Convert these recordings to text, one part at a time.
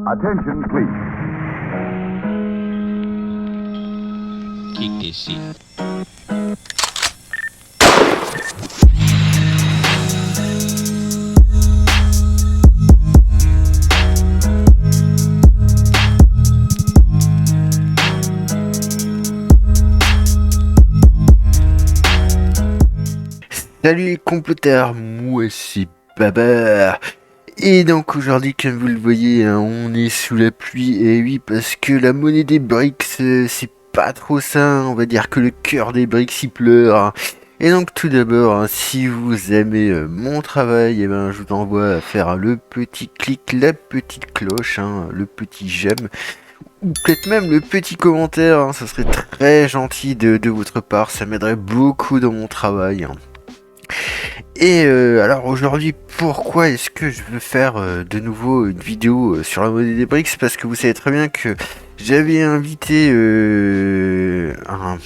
Attention, please. Kick this shit. Salut les comploteurs, moi c'est Babar. Et donc aujourd'hui, comme vous le voyez, hein, on est sous la pluie. Et oui, parce que la monnaie des BRICS, c'est pas trop ça. On va dire que le cœur des BRICS il pleure, hein. Et donc tout d'abord, hein, si vous aimez mon travail, eh ben, je vous envoie à faire le petit clic, la petite cloche, hein, le petit j'aime, ou peut-être même le petit commentaire, hein, ça serait très gentil de votre part, ça m'aiderait beaucoup dans mon travail, hein. Et alors aujourd'hui, pourquoi est-ce que je veux faire de nouveau une vidéo sur la monnaie des BRICS? Parce que vous savez très bien que j'avais invité un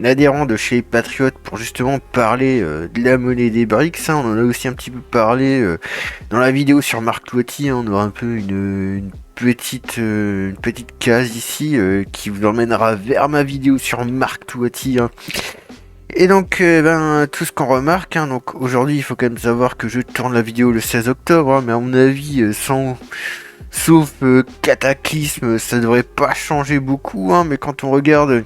adhérent de chez Patriot pour justement parler de la monnaie des BRICS, hein. On en a aussi un petit peu parlé dans la vidéo sur Marc Toiti, hein. On aura un peu une petite case ici qui vous emmènera vers ma vidéo sur Marc Toiti, hein. Et donc, tout ce qu'on remarque, hein, donc aujourd'hui, il faut quand même savoir que je tourne la vidéo le 16 octobre, hein, mais à mon avis, sauf cataclysme, ça devrait pas changer beaucoup, hein, mais quand on regarde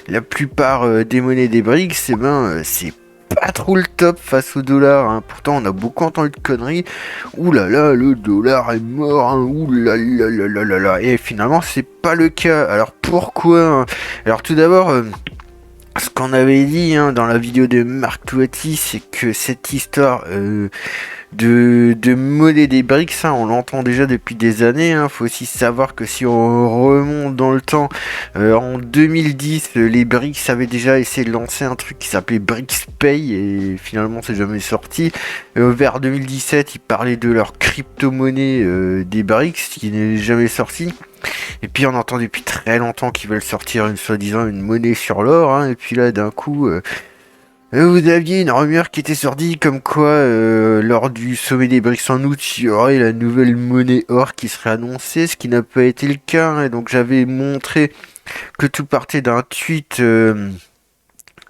la plupart des monnaies des BRICS, c'est pas trop le top face au dollar, hein. Pourtant, on a beaucoup entendu de conneries. Ouh là là, le dollar est mort, hein. Ouh là là là là là là. Et finalement, c'est pas le cas. Alors pourquoi, hein? Alors tout d'abord, ce qu'on avait dit, hein, dans la vidéo de Marc Toiti, c'est que cette histoire de monnaie des BRICS, hein, on l'entend déjà depuis des années, hein. Faut aussi savoir que si on remonte dans le temps, en 2010, les BRICS avaient déjà essayé de lancer un truc qui s'appelait BRICS Pay et finalement c'est jamais sorti. Vers 2017, ils parlaient de leur crypto-monnaie des BRICS qui n'est jamais sorti. Et puis on entend depuis très longtemps qu'ils veulent sortir soi-disant une monnaie sur l'or, hein. Et puis là d'un coup, vous aviez une rumeur qui était sortie comme quoi lors du sommet des BRICS en août, il y aurait la nouvelle monnaie or qui serait annoncée, ce qui n'a pas été le cas, hein. Et donc j'avais montré que tout partait d'un tweet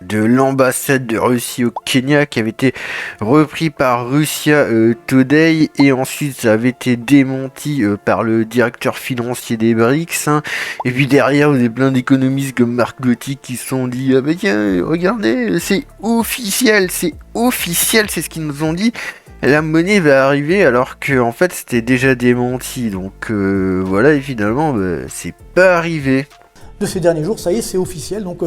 de l'ambassade de Russie au Kenya qui avait été repris par Russia Today et ensuite ça avait été démenti par le directeur financier des BRICS, hein. Et puis derrière vous avez plein d'économistes comme Marc Toiti qui se sont dit ah bah tiens regardez c'est officiel, c'est ce qu'ils nous ont dit, la monnaie va arriver alors que en fait c'était déjà démenti, donc voilà, et finalement c'est pas arrivé. De ces derniers jours, ça y est, c'est officiel. Donc,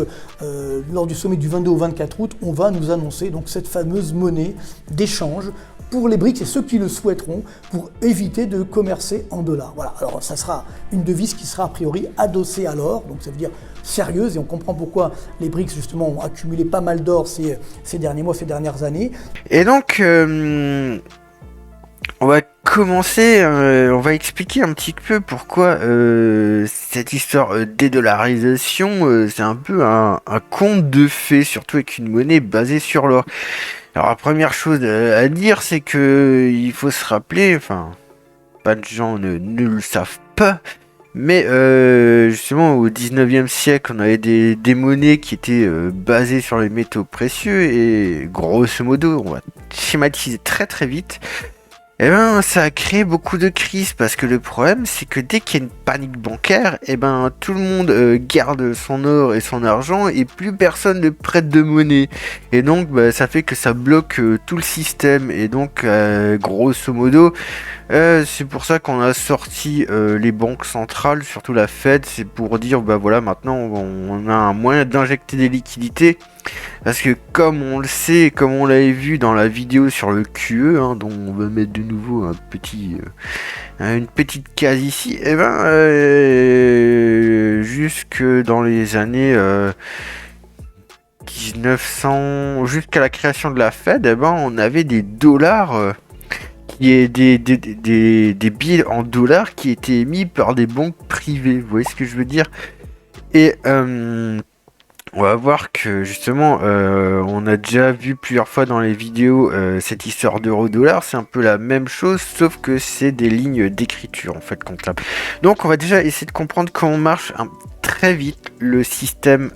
lors du sommet du 22 au 24 août, on va nous annoncer donc, cette fameuse monnaie d'échange pour les BRICS et ceux qui le souhaiteront pour éviter de commercer en dollars. Voilà, alors ça sera une devise qui sera a priori adossée à l'or, donc ça veut dire sérieuse, et on comprend pourquoi les BRICS justement ont accumulé pas mal d'or ces derniers mois, ces dernières années. Et donc, on va commencer, on va expliquer un petit peu pourquoi cette histoire de dédollarisation, c'est un peu un conte de fées, surtout avec une monnaie basée sur l'or. Alors la première chose à dire, c'est que il faut se rappeler, enfin, pas de gens ne le savent pas, mais justement au 19e siècle, on avait des monnaies qui étaient basées sur les métaux précieux et grosso modo, on va schématiser très très vite. Eh ben, ça a créé beaucoup de crises parce que le problème, c'est que dès qu'il y a une panique bancaire, eh ben, tout le monde garde son or et son argent et plus personne ne prête de monnaie. Et donc, ça fait que ça bloque tout le système. Et donc, grosso modo, c'est pour ça qu'on a sorti les banques centrales, surtout la Fed, c'est pour dire, voilà, maintenant, on a un moyen d'injecter des liquidités. Parce que comme on le sait, comme on l'avait vu dans la vidéo sur le QE, hein, dont on va mettre de nouveau une petite case ici, et jusque dans les années 1900, jusqu'à la création de la Fed, on avait des dollars, des billets en dollars qui étaient émis par des banques privées. Vous voyez ce que je veux dire? Et on va voir que justement, on a déjà vu plusieurs fois dans les vidéos cette histoire d'euro-dollar, c'est un peu la même chose, sauf que c'est des lignes d'écriture en fait comptable. Donc on va déjà essayer de comprendre comment marche très vite le système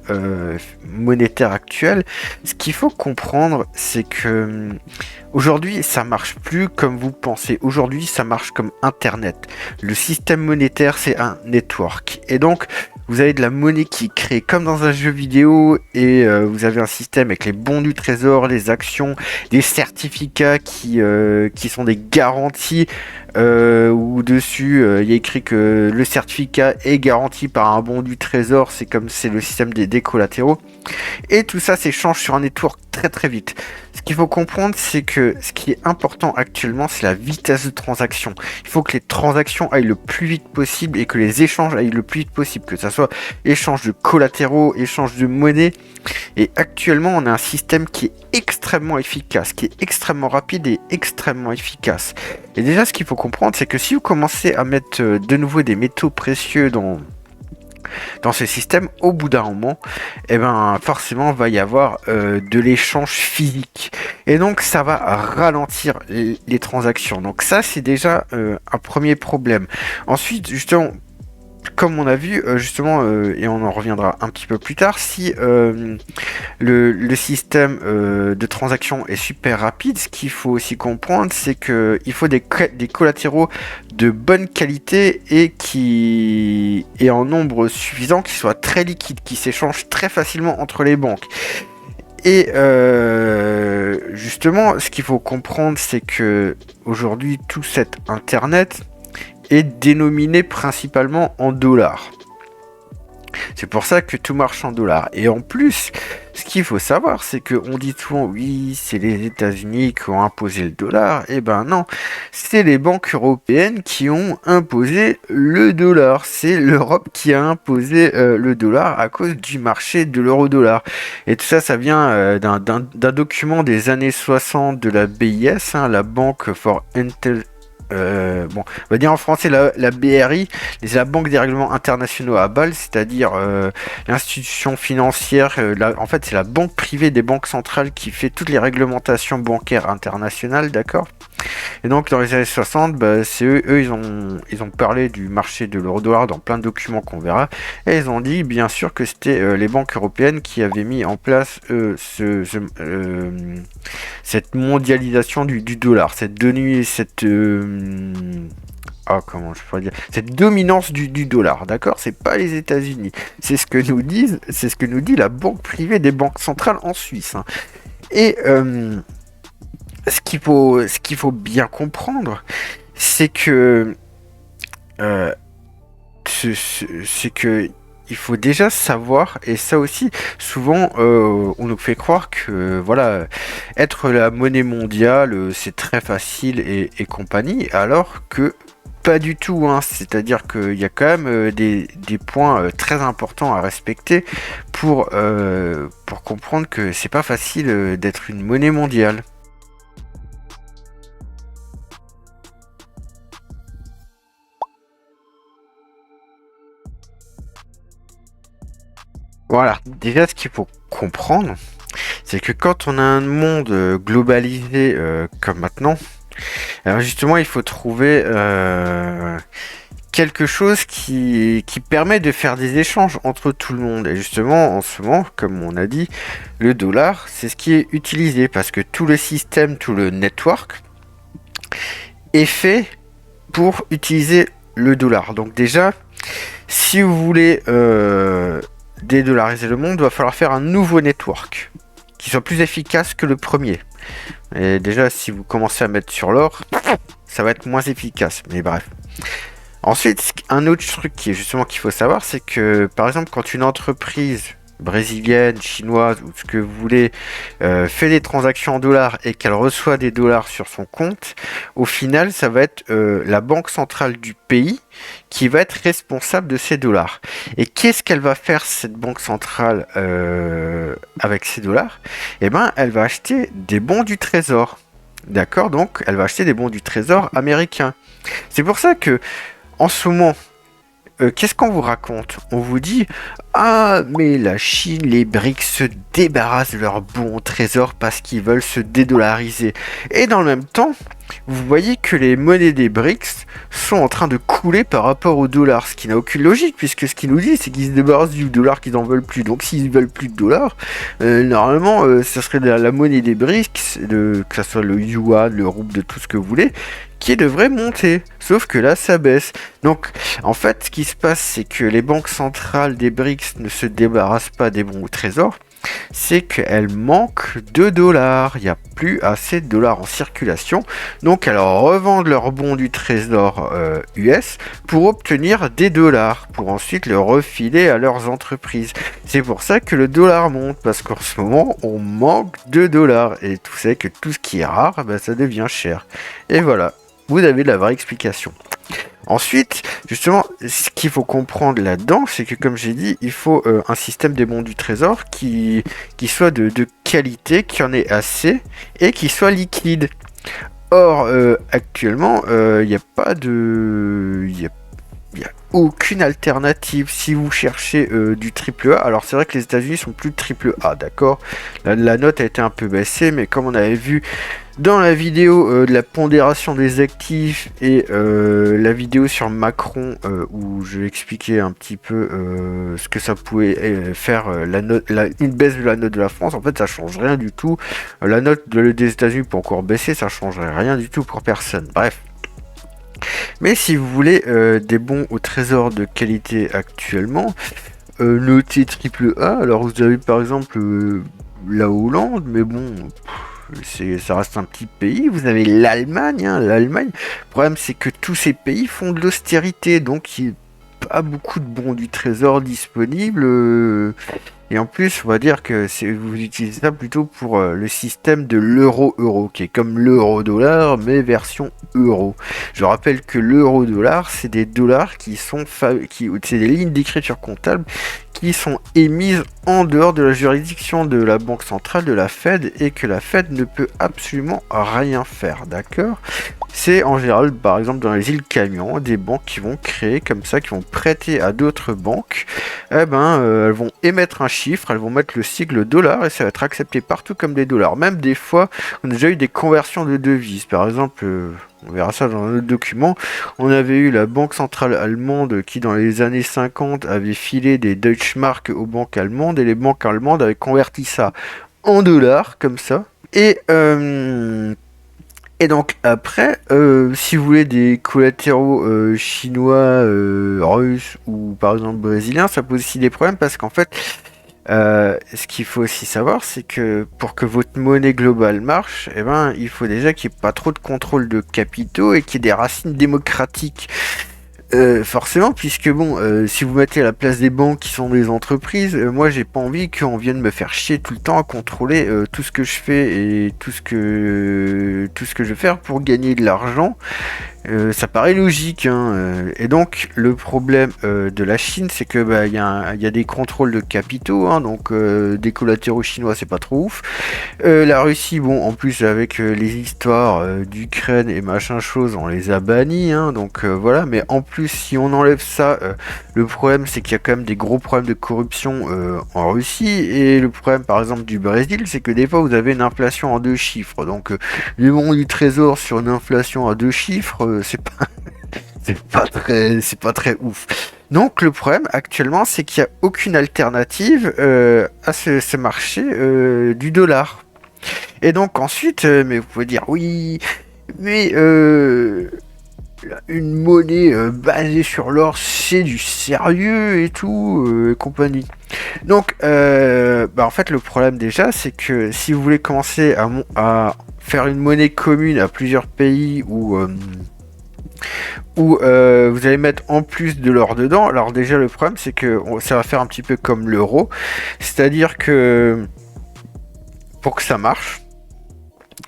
monétaire actuel. Ce qu'il faut comprendre, c'est que aujourd'hui, ça marche plus comme vous pensez. Aujourd'hui, ça marche comme Internet. Le système monétaire, c'est un network. Et donc, vous avez de la monnaie qui est créée comme dans un jeu vidéo et vous avez un système avec les bons du trésor, les actions, des certificats qui sont des garanties où dessus il y a écrit que le certificat est garanti par un bon du trésor, c'est le système des collatéraux. Et tout ça s'échange sur un network très très vite. Ce qu'il faut comprendre, c'est que ce qui est important actuellement, c'est la vitesse de transaction. Il faut que les transactions aillent le plus vite possible et que les échanges aillent le plus vite possible, que ça soit échange de collatéraux, échange de monnaie. Et actuellement, on a un système qui est extrêmement efficace, qui est extrêmement rapide et extrêmement efficace. Et déjà, ce qu'il faut comprendre, c'est que si vous commencez à mettre de nouveau des métaux précieux dans ce système, au bout d'un moment, eh ben, forcément, va y avoir de l'échange physique. Et donc, ça va ralentir les transactions. Donc ça, c'est déjà un premier problème. Ensuite, justement, comme on a vu, et on en reviendra un petit peu plus tard, si le système de transaction est super rapide, ce qu'il faut aussi comprendre, c'est qu'il faut des collatéraux de bonne qualité et en nombre suffisant, qui soient très liquides, qui s'échangent très facilement entre les banques. Et justement, ce qu'il faut comprendre, c'est que aujourd'hui, tout cet Internet est dénominé principalement en dollars. C'est pour ça que tout marche en dollars. Et en plus, ce qu'il faut savoir, c'est qu'on dit souvent, oui, c'est les États-Unis qui ont imposé le dollar. Eh ben non, c'est les banques européennes qui ont imposé le dollar. C'est l'Europe qui a imposé le dollar à cause du marché de l'euro-dollar. Et tout ça, ça vient d'un document des années 60 de la BIS, la Bank for on va dire en français la BRI, c'est la Banque des règlements internationaux à Bâle, c'est-à-dire l'institution financière, en fait c'est la banque privée des banques centrales qui fait toutes les réglementations bancaires internationales, d'accord. Et donc dans les années 60, c'est eux ils ont parlé du marché de l'euro-dollar dans plein de documents qu'on verra, et ils ont dit bien sûr que c'était les banques européennes qui avaient mis en place cette mondialisation du dollar, cette dominance du dollar, d'accord. C'est pas les États-Unis, c'est ce que nous dit la banque privée des banques centrales en Suisse, hein. Et ce qu'il faut bien comprendre, c'est que il faut déjà savoir, et ça aussi, souvent, on nous fait croire que, voilà, être la monnaie mondiale, c'est très facile et compagnie, alors que pas du tout, hein. C'est-à-dire qu'il y a quand même des points très importants à respecter pour comprendre que c'est pas facile d'être une monnaie mondiale. Voilà, déjà ce qu'il faut comprendre, c'est que quand on a un monde globalisé comme maintenant, alors justement il faut trouver quelque chose qui permet de faire des échanges entre tout le monde. Et justement en ce moment, comme on a dit, le dollar c'est ce qui est utilisé parce que tout le système, tout le network est fait pour utiliser le dollar. Donc déjà, si vous voulez dédollariser le monde, il va falloir faire un nouveau network qui soit plus efficace que le premier. Et déjà, si vous commencez à mettre sur l'or, ça va être moins efficace. Mais bref. Ensuite, un autre truc qui est justement qu'il faut savoir, c'est que par exemple, quand une entreprise brésilienne, chinoise ou ce que vous voulez fait des transactions en dollars et qu'elle reçoit des dollars sur son compte, au final ça va être la banque centrale du pays qui va être responsable de ces dollars. Et qu'est-ce qu'elle va faire cette banque centrale avec ces dollars? Eh ben elle va acheter des bons du trésor, d'accord. Donc elle va acheter des bons du trésor américains. C'est pour ça que en ce moment qu'est-ce qu'on vous raconte? On vous dit, ah, mais la Chine, les BRICS se débarrassent de leurs bons trésors parce qu'ils veulent se dédollariser. Et dans le même temps, vous voyez que les monnaies des BRICS sont en train de couler par rapport au dollar, ce qui n'a aucune logique, puisque ce qu'ils nous disent, c'est qu'ils se débarrassent du dollar, qu'ils n'en veulent plus. Donc s'ils veulent plus de dollars, normalement, ça serait la monnaie des BRICS, que ce soit le yuan, le rouble, de tout ce que vous voulez, qui devrait monter. Sauf que là, ça baisse. Donc, en fait, ce qui se passe, c'est que les banques centrales des BRICS ne se débarrassent pas des bons au trésor, c'est qu'elles manquent de dollars. Il n'y a plus assez de dollars en circulation. Donc, elles revendent leurs bons du trésor US pour obtenir des dollars, pour ensuite le refiler à leurs entreprises. C'est pour ça que le dollar monte, parce qu'en ce moment, on manque de dollars. Et tout c'est que tout ce qui est rare, ça devient cher. Et voilà, vous avez la vraie explication. Ensuite, justement, ce qu'il faut comprendre là-dedans, c'est que, comme j'ai dit, il faut un système des bons du trésor qui soit de qualité, qui en ait assez, et qui soit liquide. Or, actuellement, il n'y a pas de... Il y a aucune alternative si vous cherchez du triple A. Alors c'est vrai que les États-Unis sont plus de triple A, d'accord. La note a été un peu baissée, mais comme on avait vu dans la vidéo de la pondération des actifs et la vidéo sur Macron où je expliquais un petit peu ce que ça pouvait faire une baisse de la note de la France, en fait ça change rien du tout. La note des États-Unis peut encore baisser, ça changerait rien du tout pour personne. Bref. Mais si vous voulez des bons au trésor de qualité actuellement, notez triple A. Alors vous avez par exemple la Hollande, mais bon, ça reste un petit pays. Vous avez l'Allemagne, l'Allemagne. Le problème c'est que tous ces pays font de l'austérité, donc il n'y a pas beaucoup de bons du trésor disponibles. Et en plus, on va dire que vous utilisez ça plutôt pour le système de l'euro-euro, qui est comme l'euro-dollar, mais version euro. Je rappelle que l'euro-dollar, c'est des dollars c'est des lignes d'écriture comptable qui sont émises en dehors de la juridiction de la Banque centrale, de la Fed, et que la Fed ne peut absolument rien faire, d'accord? C'est en général, par exemple, dans les îles Cayman, des banques qui vont créer comme ça, qui vont prêter à d'autres banques. Elles vont émettre un chiffre, elles vont mettre le sigle dollar et ça va être accepté partout comme des dollars. Même des fois, on a déjà eu des conversions de devises. Par exemple, on verra ça dans un autre document, on avait eu la banque centrale allemande qui, dans les années 50, avait filé des Deutschmark aux banques allemandes et les banques allemandes avaient converti ça en dollars, comme ça. Et donc après, si vous voulez des collatéraux chinois, russes ou par exemple brésiliens, ça pose aussi des problèmes parce qu'en fait, ce qu'il faut aussi savoir, c'est que pour que votre monnaie globale marche, il faut déjà qu'il n'y ait pas trop de contrôle de capitaux et qu'il y ait des racines démocratiques. Forcément, puisque bon, si vous mettez à la place des banques qui sont des entreprises, moi j'ai pas envie qu'on vienne me faire chier tout le temps à contrôler tout ce que je fais et tout ce que je vais faire pour gagner de l'argent. Ça paraît logique, et donc le problème de la Chine, c'est que il y a des contrôles de capitaux, donc des collatéraux chinois, c'est pas trop ouf. La Russie, bon, en plus avec les histoires d'Ukraine et machin chose, on les a bannis, donc voilà. Mais en plus, si on enlève ça, le problème, c'est qu'il y a quand même des gros problèmes de corruption en Russie. Et le problème, par exemple, du Brésil, c'est que des fois, vous avez une inflation en 2 chiffres. Donc, les bons du trésor sur une inflation à 2 chiffres, c'est pas très ouf. Donc le problème actuellement, c'est qu'il n'y a aucune alternative à ce marché du dollar. Et donc ensuite, mais vous pouvez dire oui, mais une monnaie basée sur l'or, c'est du sérieux et tout, et compagnie. Donc en fait le problème déjà, c'est que si vous voulez commencer à faire une monnaie commune à plusieurs pays où vous allez mettre en plus de l'or dedans, alors déjà le problème c'est que ça va faire un petit peu comme l'euro, c'est-à-dire que pour que ça marche,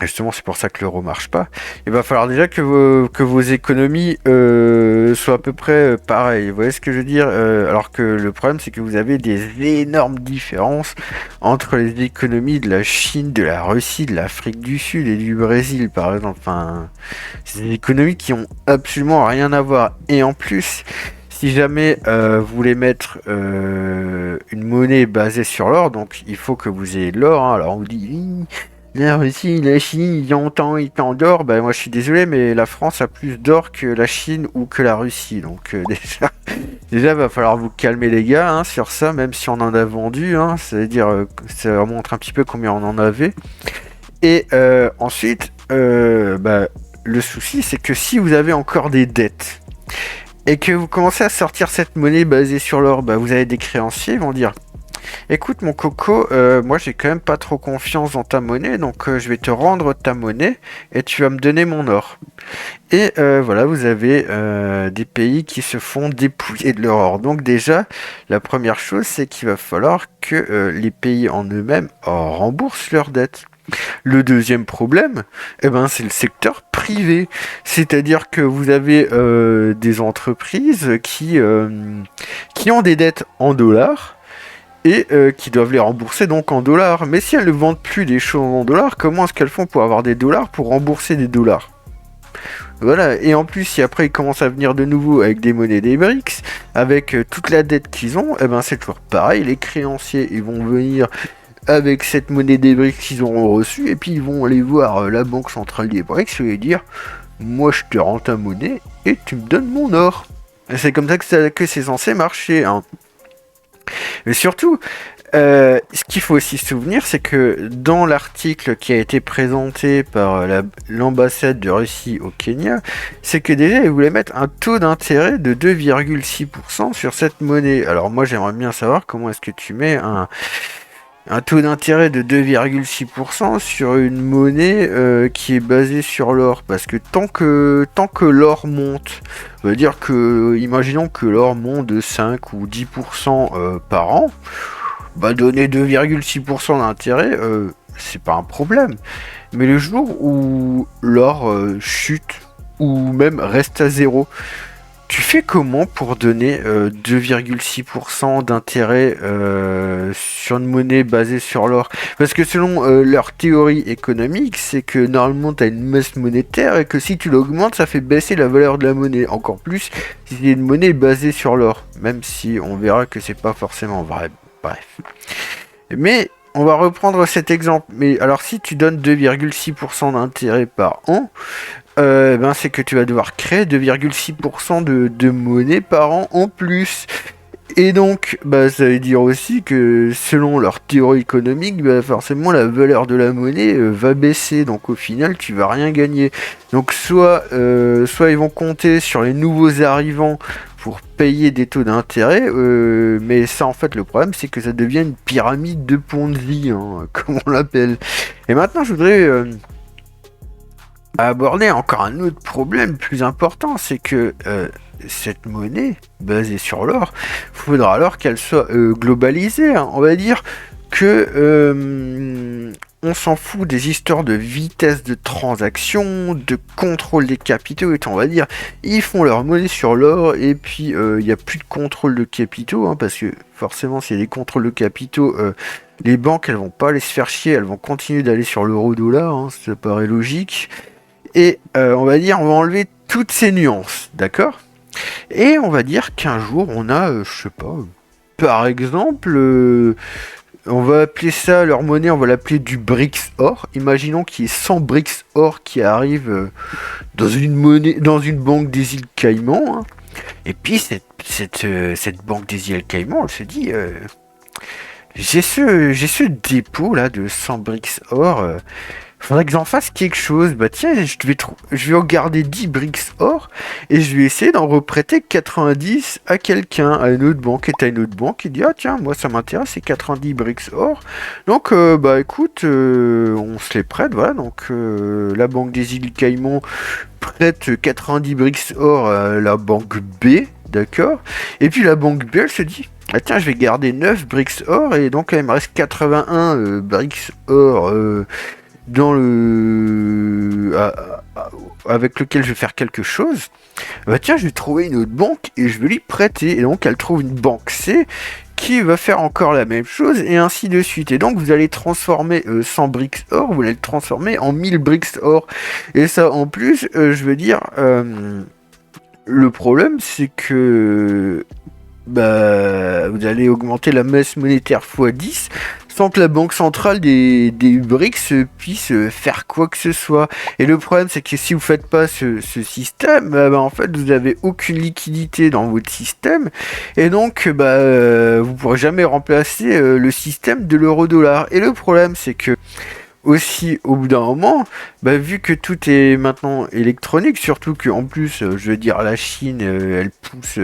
justement c'est pour ça que l'euro marche pas, il va falloir déjà que vos économies soient à peu près pareilles, vous voyez ce que je veux dire, alors que le problème c'est que vous avez des énormes différences entre les économies de la Chine, de la Russie, de l'Afrique du Sud et du Brésil par exemple, c'est des économies qui ont absolument rien à voir, et en plus si jamais vous voulez mettre une monnaie basée sur l'or, donc il faut que vous ayez de l'or. Hein. Alors on vous dit, la Russie, la Chine, ils ont tant d'or. Ben moi je suis désolé, mais la France a plus d'or que la Chine ou que la Russie. Donc déjà va falloir vous calmer les gars hein, sur ça, même si on en a vendu. Hein, c'est-à-dire ça montre un petit peu combien on en avait. Et ensuite, le souci c'est que si vous avez encore des dettes et que vous commencez à sortir cette monnaie basée sur l'or, vous avez des créanciers, ils vont dire écoute mon coco, moi j'ai quand même pas trop confiance dans ta monnaie, donc je vais te rendre ta monnaie et tu vas me donner mon or. Et voilà, vous avez des pays qui se font dépouiller de leur or. Donc déjà, la première chose, c'est qu'il va falloir que les pays en eux-mêmes remboursent leurs dettes. Le deuxième problème, c'est le secteur privé. C'est-à-dire que vous avez des entreprises qui ont des dettes en dollars et qui doivent les rembourser donc en dollars. Mais si elles ne vendent plus des choses en dollars, comment est-ce qu'elles font pour avoir des dollars pour rembourser des dollars? Voilà, et en plus, si après ils commencent à venir de nouveau avec des monnaies des BRICS, avec toute la dette qu'ils ont, c'est toujours pareil, les créanciers, ils vont venir avec cette monnaie des BRICS qu'ils auront reçue, et puis ils vont aller voir la banque centrale des BRICS et lui dire « Moi je te rends ta monnaie et tu me donnes mon or ». Et c'est comme ça que c'est censé marcher. Hein. Mais surtout, ce qu'il faut aussi se souvenir, c'est que dans l'article qui a été présenté par l'ambassade de Russie au Kenya, c'est que déjà ils voulaient mettre un taux d'intérêt de 2,6% sur cette monnaie. Alors moi j'aimerais bien savoir comment est-ce que tu mets un taux d'intérêt de 2,6% sur une monnaie qui est basée sur l'or. Parce que tant que l'or monte, ça veut dire que, imaginons que l'or monte de 5 ou 10% par an, donner 2,6% d'intérêt, c'est pas un problème. Mais le jour où l'or chute, ou même reste à zéro, tu fais comment pour donner 2,6% d'intérêt sur une monnaie basée sur l'or? Parce que selon leur théorie économique, c'est que normalement tu as une masse monétaire et que si tu l'augmentes, ça fait baisser la valeur de la monnaie. Encore plus si c'est une monnaie basée sur l'or. Même si on verra que c'est pas forcément vrai. Bref. Mais on va reprendre cet exemple. Mais alors si tu donnes 2,6% d'intérêt par an, c'est que tu vas devoir créer 2,6% de monnaie par an en plus. Et donc, ça veut dire aussi que selon leur théorie économique, forcément la valeur de la monnaie va baisser. Donc au final, tu vas rien gagner. Donc soit ils vont compter sur les nouveaux arrivants pour payer des taux d'intérêt, mais ça en fait le problème c'est que ça devient une pyramide de Ponzi, hein, comme on l'appelle. Et maintenant je voudrais aborder encore un autre problème plus important, c'est que cette monnaie basée sur l'or, faudra alors qu'elle soit globalisée. Hein. On va dire que on s'en fout des histoires de vitesse de transaction, de contrôle des capitaux, et on va dire ils font leur monnaie sur l'or et puis il n'y a plus de contrôle de capitaux, hein, parce que forcément s'il y a des contrôles de capitaux, les banques elles vont pas aller se faire chier, elles vont continuer d'aller sur l'euro-dollar, hein, ça paraît logique. Et on va dire, on va enlever toutes ces nuances, d'accord? Et on va dire qu'un jour, on a, je sais pas, par exemple, on va appeler ça, leur monnaie, on va l'appeler du BRICS or. Imaginons qu'il y ait 100 BRICS or qui arrivent dans une banque des îles Caïmans. Hein. Et puis, cette banque des îles Caïmans, elle se dit, j'ai ce dépôt là de 100 BRICS or. Faudrait que j'en fasse quelque chose. Tiens, je vais regarder 10 BRICS or et je vais essayer d'en reprêter 90 à quelqu'un, à une autre banque. Et t'as une autre banque qui dit ah tiens, moi ça m'intéresse, c'est 90 BRICS or. Donc écoute, on se les prête, voilà. Donc la banque des îles Caïmans prête 90 BRICS or à la banque B, d'accord. Et puis la banque B elle se dit ah tiens, je vais garder 9 BRICS or et donc il me reste 81 BRICS or avec lequel je vais faire quelque chose. Tiens, je vais trouver une autre banque et je vais lui prêter. Et donc elle trouve une banque C qui va faire encore la même chose et ainsi de suite. Et donc vous allez transformer 100 BRICS or, vous allez le transformer en 1000 BRICS or. Et ça en plus, je veux dire, le problème, c'est que vous allez augmenter la masse monétaire x10 sans que la banque centrale des BRICS puisse faire quoi que ce soit. Et le problème, c'est que si vous faites pas ce système, en fait, vous n'avez aucune liquidité dans votre système, et donc vous pourrez jamais remplacer le système de l'euro-dollar. Et le problème, c'est que aussi au bout d'un moment, vu que tout est maintenant électronique, surtout qu'en plus, je veux dire, la Chine, elle pousse,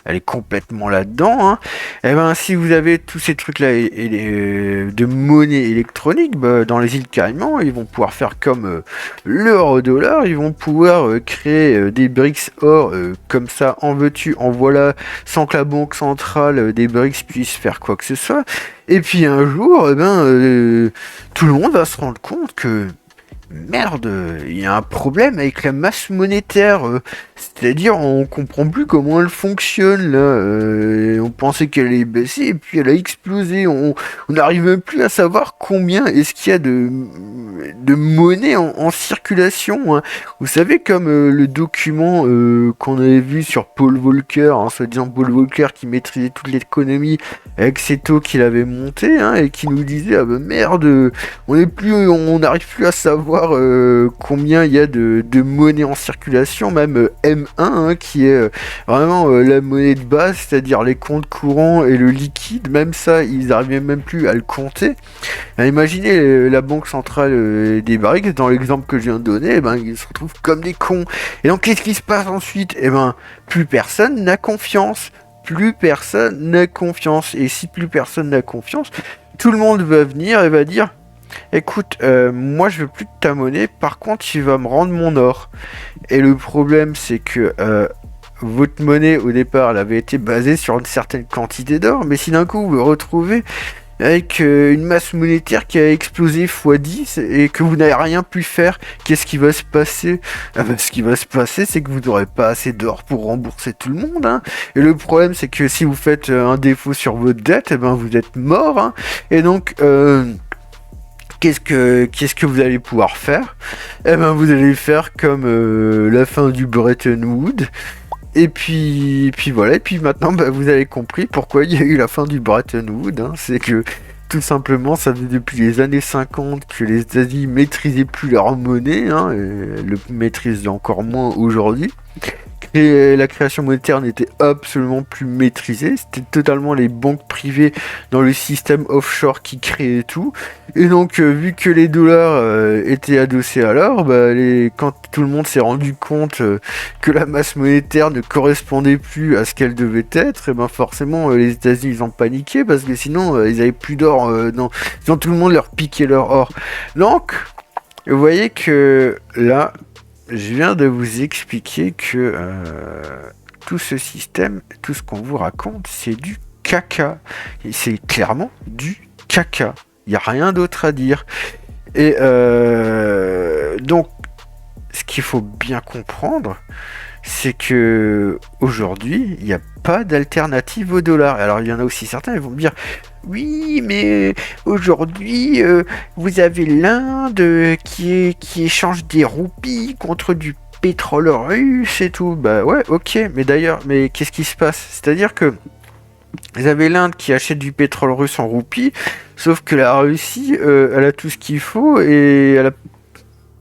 elle est complètement là-dedans, hein. Si vous avez tous ces trucs-là de monnaie électronique, dans les îles Caïmans, ils vont pouvoir faire comme l'euro-dollar, ils vont pouvoir créer des BRICS or comme ça, en veux-tu, en voilà, sans que la banque centrale des BRICS puisse faire quoi que ce soit. Et puis un jour, tout le monde va se rendre compte que merde, il y a un problème avec la masse monétaire. C'est-à-dire, on comprend plus comment elle fonctionne là. On pensait qu'elle allait baisser et puis elle a explosé. On n'arrive même plus à savoir combien est-ce qu'il y a de monnaie en circulation, hein. Vous savez, comme le document qu'on avait vu sur Paul Volcker, hein, soi-disant Paul Volcker qui maîtrisait toute l'économie avec ses taux qu'il avait montés, hein, et qui nous disait merde, on n'arrive plus à savoir combien il y a de monnaie en circulation, même M1, hein, qui est vraiment la monnaie de base, c'est-à-dire les comptes courants et le liquide. Même ça, ils n'arrivaient même plus à le compter. Imaginez la banque centrale des BRICS, dans l'exemple que je viens de donner, ils se retrouvent comme des cons. Et donc qu'est-ce qui se passe ensuite? Plus personne n'a confiance. Plus personne n'a confiance. Et si plus personne n'a confiance, tout le monde va venir et va dire: écoute, moi je veux plus de ta monnaie, par contre tu vas me rendre mon or. Et le problème, c'est que votre monnaie au départ, elle avait été basée sur une certaine quantité d'or, mais si d'un coup vous vous retrouvez avec une masse monétaire qui a explosé x10 et que vous n'avez rien pu faire, qu'est-ce qui va se passer? Ce qui va se passer, c'est que vous n'aurez pas assez d'or pour rembourser tout le monde, hein. Et le problème, c'est que si vous faites un défaut sur votre dette, vous êtes mort, hein. Et donc qu'est-ce que vous allez pouvoir faire? Vous allez faire comme la fin du Bretton Woods. Et puis voilà, et puis maintenant vous avez compris pourquoi il y a eu la fin du Bretton Woods, hein. C'est que tout simplement, ça faisait depuis les années 50 que les États-Unis maîtrisaient plus leur monnaie, hein, et le maîtrisent encore moins aujourd'hui. Et la création monétaire n'était absolument plus maîtrisée, c'était totalement les banques privées dans le système offshore qui créaient tout. Et donc vu que les dollars étaient adossés à l'or, quand tout le monde s'est rendu compte que la masse monétaire ne correspondait plus à ce qu'elle devait être, et forcément les États-Unis ils ont paniqué parce que sinon ils avaient plus d'or, sinon tout le monde leur piquait leur or. Donc vous voyez que là, je viens de vous expliquer que tout ce système, tout ce qu'on vous raconte, c'est du caca. Et c'est clairement du caca. Il n'y a rien d'autre à dire. Et donc, ce qu'il faut bien comprendre, c'est que aujourd'hui, il n'y a pas d'alternative au dollar. Alors, il y en a aussi certains, ils vont me dire: oui, mais aujourd'hui, vous avez l'Inde qui échange des roupies contre du pétrole russe et tout. Ouais, ok, mais qu'est-ce qui se passe? C'est-à-dire que vous avez l'Inde qui achète du pétrole russe en roupies, sauf que la Russie, elle a tout ce qu'il faut et elle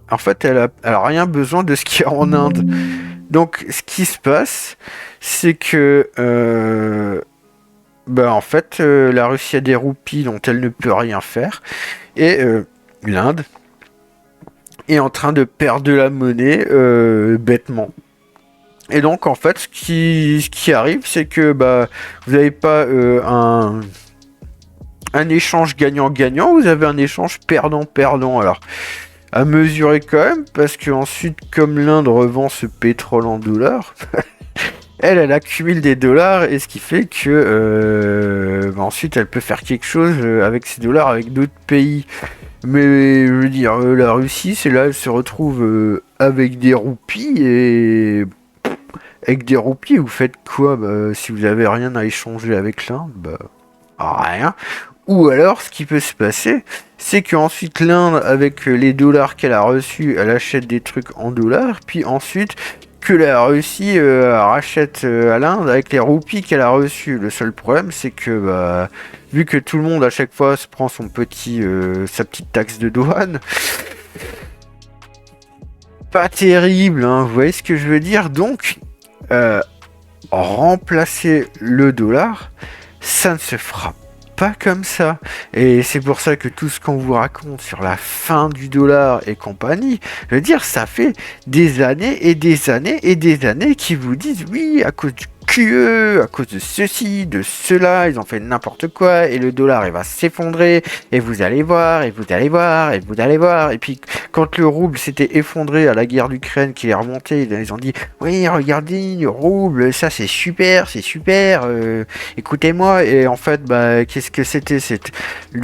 a rien besoin de ce qu'il y a en Inde. Donc, ce qui se passe, c'est que la Russie a des roupies dont elle ne peut rien faire, et l'Inde est en train de perdre de la monnaie bêtement. Et donc en fait, ce qui arrive, c'est que vous n'avez pas un échange gagnant-gagnant, vous avez un échange perdant-perdant. Alors, à mesurer quand même, parce que ensuite, comme l'Inde revend ce pétrole en dollars, elle accumule des dollars, et ce qui fait que ensuite elle peut faire quelque chose avec ces dollars avec d'autres pays. Mais je veux dire, la Russie, c'est là, elle se retrouve avec des roupies, et avec des roupies, vous faites quoi? Si vous avez rien à échanger avec l'Inde, rien. Ou alors, ce qui peut se passer, c'est qu'ensuite l'Inde, avec les dollars qu'elle a reçus, elle achète des trucs en dollars, puis ensuite, que la Russie rachète à l'Inde avec les roupies qu'elle a reçues. Le seul problème, c'est que vu que tout le monde à chaque fois se prend sa petite taxe de douane, pas terrible, hein, vous voyez ce que je veux dire? Donc, remplacer le dollar, ça ne se fera pas comme ça. Et c'est pour ça que tout ce qu'on vous raconte sur la fin du dollar et compagnie, je veux dire, ça fait des années et des années et des années qu'ils vous disent oui, à cause du QE, à cause de ceci, de cela, ils ont fait n'importe quoi et le dollar il va s'effondrer et vous allez voir et vous allez voir et vous allez voir. Et puis quand le rouble s'était effondré à la guerre d'Ukraine qui est remonté, ils ont dit oui, regardez le rouble, ça c'est super, écoutez-moi. Et en fait, qu'est-ce que c'était?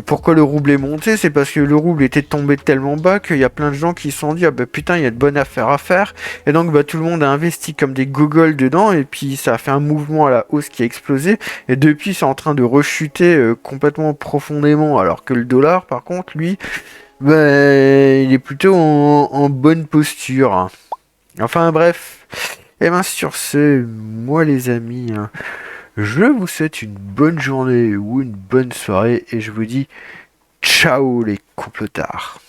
Pourquoi le rouble est monté? C'est parce que le rouble était tombé tellement bas qu'il y a plein de gens qui se sont dit ah bah putain, il y a de bonnes affaires à faire. Et donc tout le monde a investi comme des gogoles dedans et puis ça a fait un mouvement à la hausse qui a explosé. Et depuis, c'est en train de rechuter complètement profondément. Alors que le dollar, par contre, lui, il est plutôt en bonne posture, hein. Enfin bref. Et ben sur ce, moi les amis, hein, je vous souhaite une bonne journée ou une bonne soirée et je vous dis ciao les complotards.